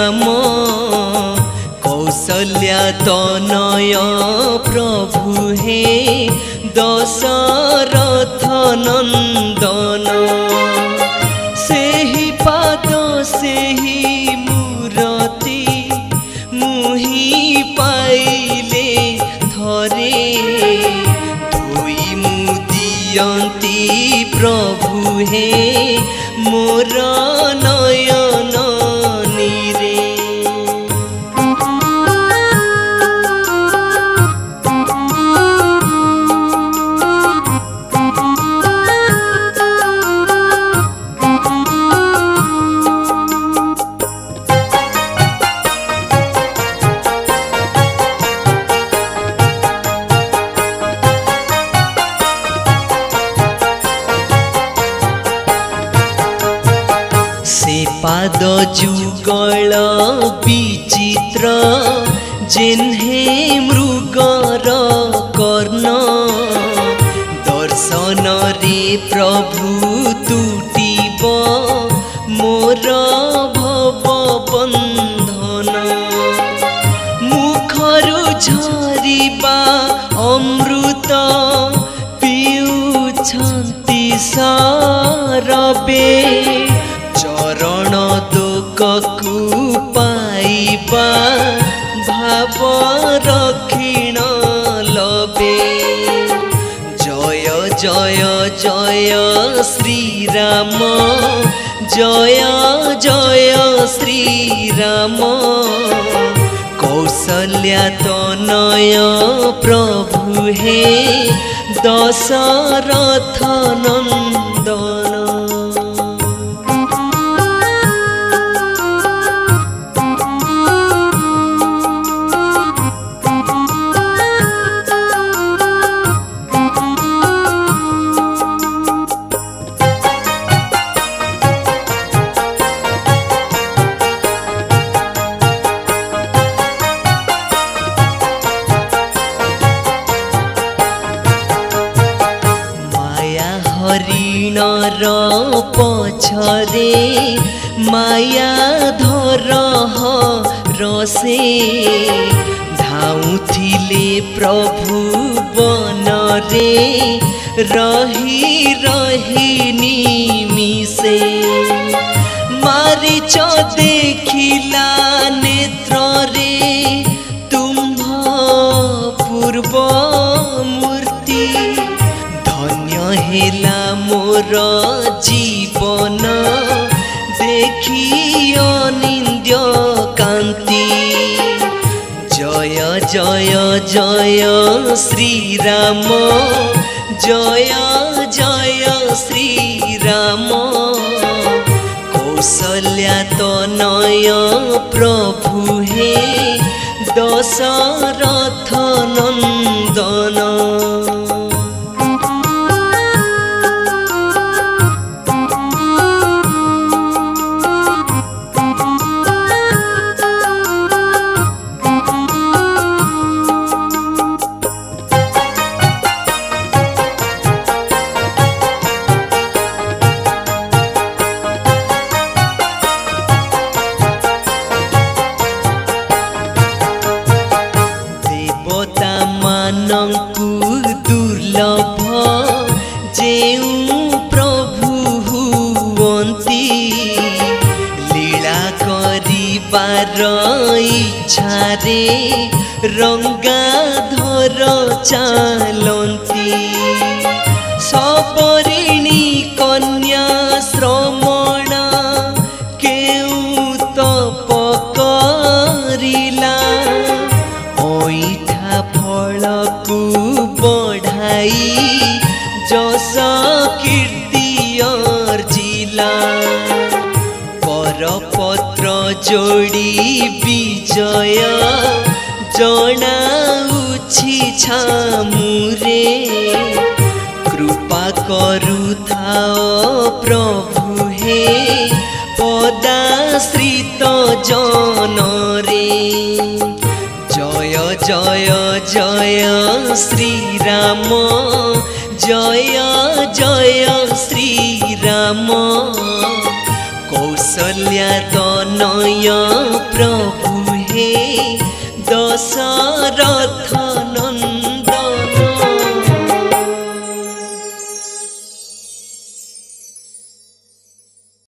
राम कौशल्या तनय प्रभु हे दशरथ नंदन सेहि पाद सेहि मूरति मुहि पाइले थरे धोई मुदियंती प्रभु हे मोर नयन नीरे। पाद जुगल विचित्र जेन्हे मृगर कर्ण दर्शन रे प्रभु तुटिब मोर भव बंधन मुखरु झरिबा अमृत पिउछन्ति सरबे चरण दुखकु पाइबा भाव रखिण लबे जय जय जय श्री राम जय जय श्री राम कौशल्या तनय प्रभु हे दशरथ नंदन। हरिणर पछरे माया धर रसे धाउथिले प्रभु बनरे रही रही निमिसे मारिच देखिला नेत्रे तुम्भ पूर्व मूर्ति धन्य हेला मोर जीवन देखी अनिंद्य कांति जय जय जय श्री राम जय जय श्री राम कौशल्या तनय प्रभु हे दशरथ नंदन। दुर्लभ जेउ प्रभु हुवंती लीला करिबार इच्छा रे रंगाधर चालंती सबरिणी कन्या श्रमणा केउ तप करिला ओइठा फलकु बढ़ाई जस कीर्ति अर्जिला करपत्र जोड़ी विजय जनाउछि छामुरे कृपा करुथाओ प्रभु हे पदाश्रित जन रे जय जय जय श्री राम जय जय श्री राम कौशल्या तनय प्रभु हे दशरथ नंदन